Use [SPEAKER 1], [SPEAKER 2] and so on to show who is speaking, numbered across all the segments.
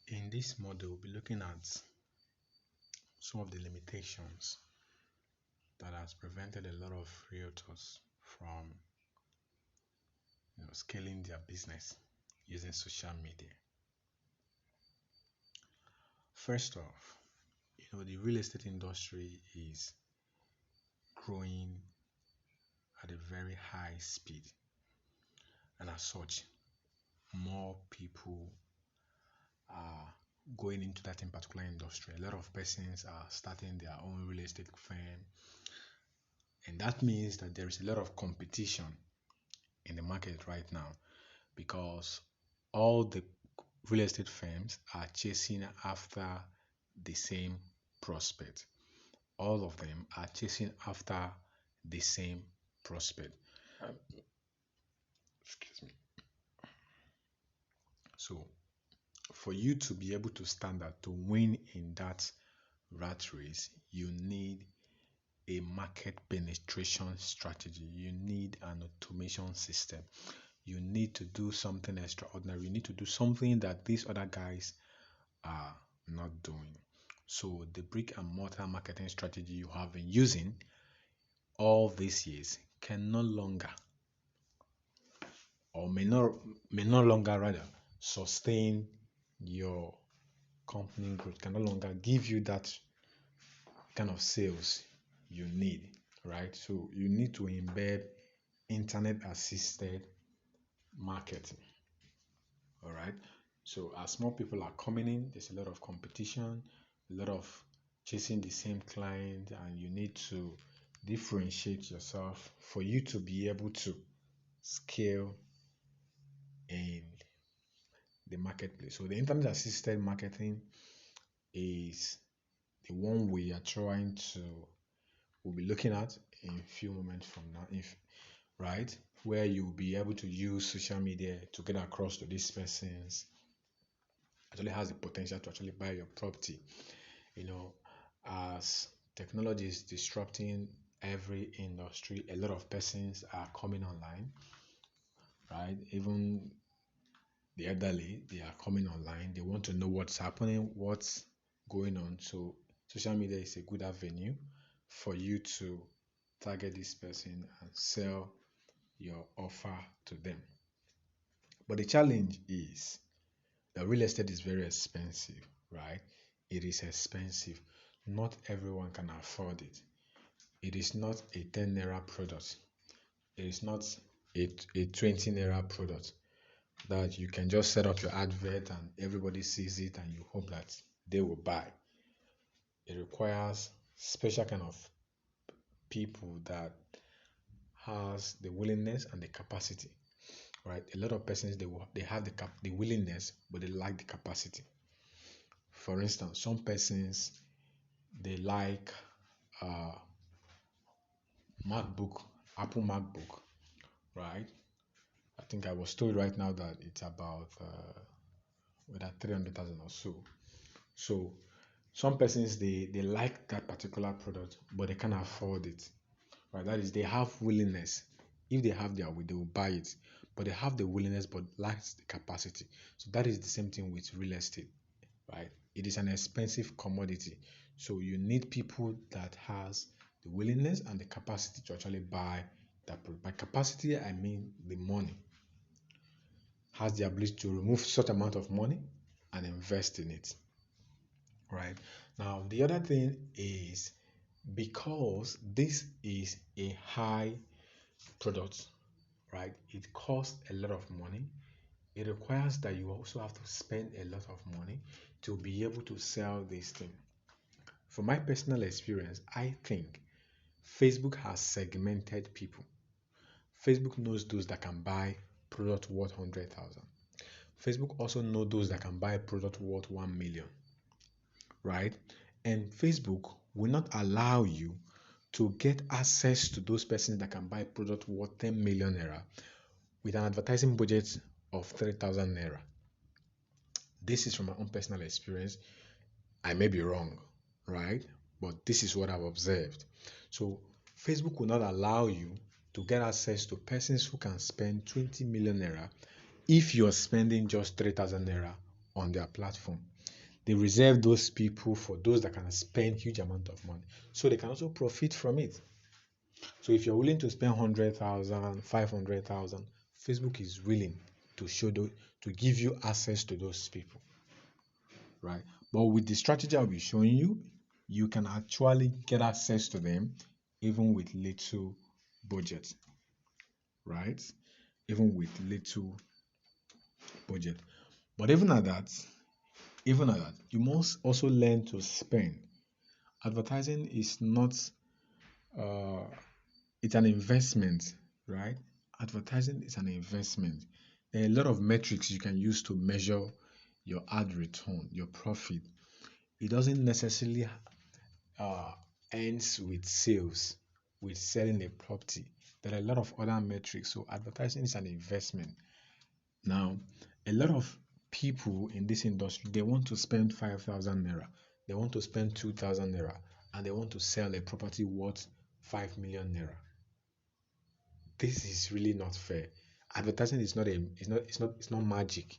[SPEAKER 1] In this model, we'll be looking at some of the limitations that has prevented a lot of realtors from scaling their business using social media. First off, the real estate industry is growing at a very high speed, and as such, more people are going into that in particular industry. A lot of persons are starting their own real estate firm, and that means that there is a lot of competition in the market right now because all the real estate firms are chasing after the same prospect. All of them are chasing after the same prospect. Excuse me. So, for you to be able to stand out, to win in that rat race, you need a market penetration strategy. You need an automation system. You need to do something extraordinary. You need to do something that these other guys are not doing. So the brick and mortar marketing strategy you have been using all these years can no longer, or may no longer rather, sustain your company growth, can no longer give you that kind of sales you need, right? So you need to embed internet assisted marketing. All right. So as more people are coming in, there's a lot of competition, a lot of chasing the same client, and you need to differentiate yourself for you to be able to scale in the marketplace. So the internet assisted marketing is the one we are trying to we'll be looking at in a few moments from now, if right, where you'll be able to use social media to get across to these persons actually has the potential to actually buy your property. You know, as technology is disrupting every industry, a lot of persons are coming online, right? Even the elderly, they are coming online. They want to know what's happening, what's going on. So social media is a good avenue for you to target this person and sell your offer to them. But the challenge is that real estate is very expensive, right? It is expensive. Not everyone can afford it. It is not a 10 naira product. It is not a 20 naira product that you can just set up your advert and everybody sees it and you hope that they will buy. It requires special kind of people that has the willingness and the capacity, right? A lot of persons they have the willingness but they lack the capacity. For instance, some persons they like uh, MacBook, Apple MacBook, right? I think I was told right now that it's about whether 300,000 or so. So some persons they like that particular product, but they can't afford it. Right? That is, they have willingness. If they have their will, they will buy it. But they have the willingness, but lacks the capacity. So that is the same thing with real estate, right? It is an expensive commodity. So you need people that has the willingness and the capacity to actually buy that product. By capacity, I mean the money has the ability to remove such amount of money and invest in it, right? Now the other thing is because this is a high product, right? It costs a lot of money. It requires that you also have to spend a lot of money to be able to sell this thing. From my personal experience, I think Facebook has segmented people. Facebook knows those that can buy product worth 100,000. Facebook also knows those that can buy product worth 1 million, right? And Facebook will not allow you to get access to those persons that can buy product worth 10 million naira with an advertising budget of 3,000 naira. This is from my own personal experience. I may be wrong, right? But this is what I've observed. So Facebook will not allow you to get access to persons who can spend 20 million naira if you're spending just 3,000 naira on their platform. They reserve those people for those that can spend huge amount of money, so they can also profit from it. So if you're willing to spend 100,000, 500,000, Facebook is willing to to give you access to those people, right? But with the strategy I'll be showing you, you can actually get access to them even with little budget, right? Even with little budget. But even at that, you must also learn to spend. Advertising is not uh, it's an investment, right? Advertising is an investment. There are a lot of metrics you can use to measure your ad return, your profit. It doesn't necessarily uh, ends with sales, with selling a property. There are a lot of other metrics. So advertising is an investment. Now, a lot of people in this industry, they want to spend 5,000 naira, they want to spend 2,000 naira, and they want to sell a property worth 5 million naira. This is really not fair. Advertising is not a it's not magic,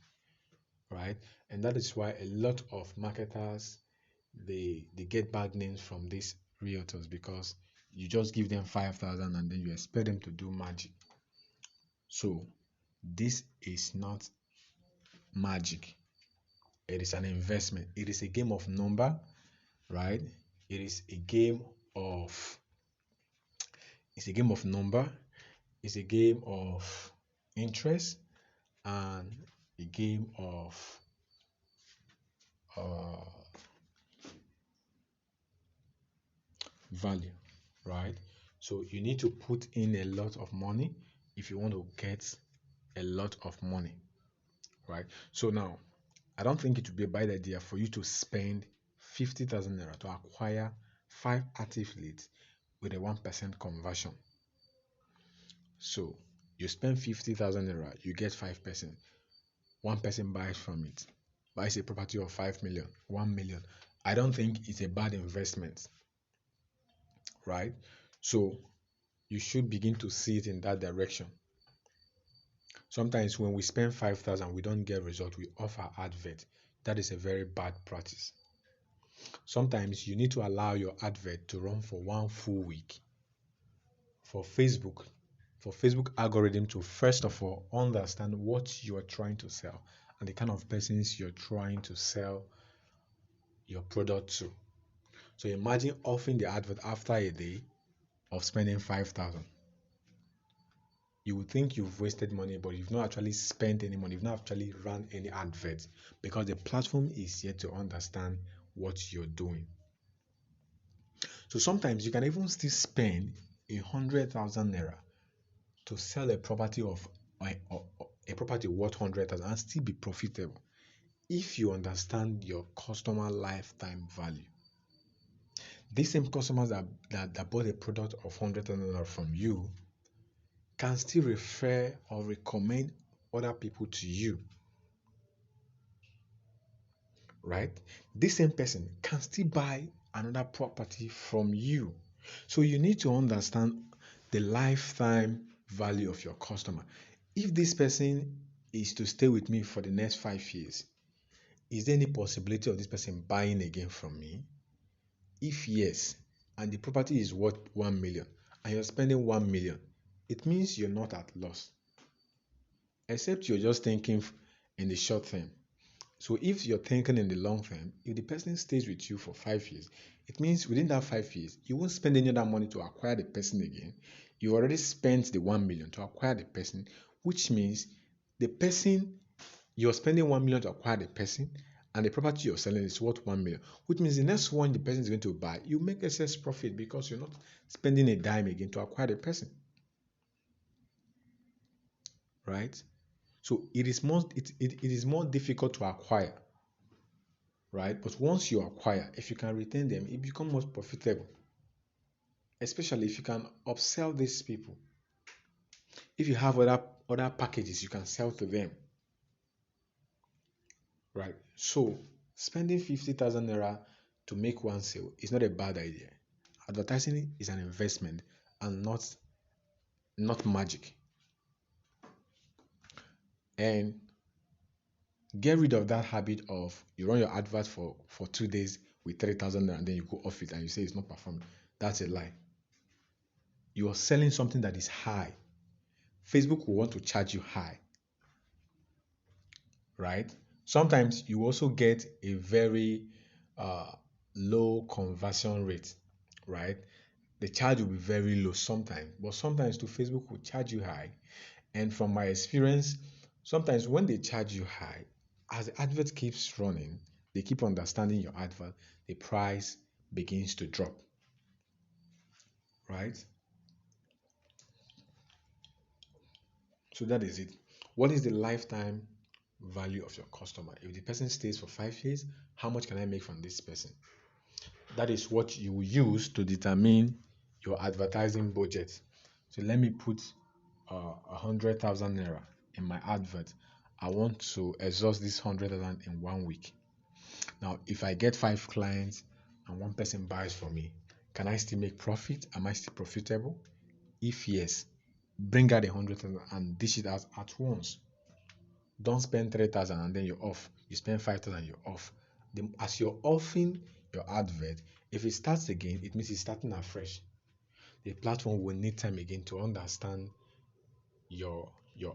[SPEAKER 1] right? And that is why a lot of marketers, they get bad names from these realtors, because you just give them 5,000 and then you expect them to do magic. So this is not magic. It is an investment. It is a game of number, right? It is a game of it's a game of number. It's a game of interest and a game of uh, value, right? So you need to put in a lot of money if you want to get a lot of money, right? So now, I don't think it would be a bad idea for you to spend 50,000 naira to acquire 5 active leads with a 1% conversion. So you spend 50,000 naira, you get 5%. One person buys from it, buys a property of 5 million, 1 million. I don't think it's a bad investment, right? So you should begin to see it in that direction. Sometimes when we spend 5,000, we don't get result, we offer advert. That is a very bad practice. Sometimes you need to allow your advert to run for 1 full week for Facebook algorithm to first of all understand what you are trying to sell and the kind of persons you're trying to sell your product to. So imagine offering the advert after a day of spending 5,000. You would think you've wasted money, but you've not actually spent any money. You've not actually run any adverts, because the platform is yet to understand what you're doing. So sometimes you can even still spend 100,000 naira to sell a property of a property worth 100,000 and still be profitable if you understand your customer lifetime value. These same customers that bought a product of 100,000 from you can still refer or recommend other people to you, right? This same person can still buy another property from you. So you need to understand the lifetime value of your customer. If this person is to stay with me for the next 5 years, is there any possibility of this person buying again from me? If yes, and the property is worth 1 million and you're spending 1 million, it means you're not at loss, except you're just thinking in the short term. So if you're thinking in the long term, if the person stays with you for 5 years, it means within that 5 years, you won't spend any other money to acquire the person again. You already spent the 1 million to acquire the person, which means the person you're spending 1 million to acquire the person, and the property you're selling is worth 1 million, which means the next one the person is going to buy, you make excess profit because you're not spending a dime again to acquire the person, right? So it is more difficult to acquire, right? But once you acquire, if you can retain them, it becomes more profitable, especially if you can upsell these people. If you have other packages you can sell to them, right? So spending 50,000 naira to make one sale is not a bad idea. Advertising is an investment and not magic. And Get rid of that habit of you run your advert for 2 days with 3,000 and then you go off it and you say it's not performing. That's a lie. You are selling something that is high. Facebook will want to charge you high, right? Sometimes you also get a very uh, low conversion rate, right? The charge will be very low sometimes, but sometimes to Facebook will charge you high. And from my experience, sometimes when they charge you high, as the advert keeps running, they keep understanding your advert, the price begins to drop, right? So that is it. What is the lifetime value of your customer? If the person stays for 5 years, how much can I make from this person? That is what you will use to determine your advertising budget. So let me put 100,000 naira in my advert. I want to exhaust this 100,000 in 1 week. Now, if I get 5 clients and one person buys from me, can I still make profit? Am I still profitable? If yes, bring out 100,000 and dish it out at once. Don't spend 3,000 and then you're off. You spend 5,000, you're off. As you're offing your advert, if it starts again, it means it's starting afresh. The platform will need time again to understand your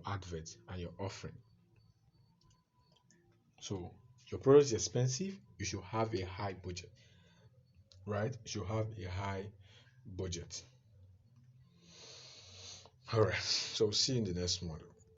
[SPEAKER 1] advert and your offering. So your product is expensive, you should have a high budget, right? You should have a high budget. All right. So see you in the next model.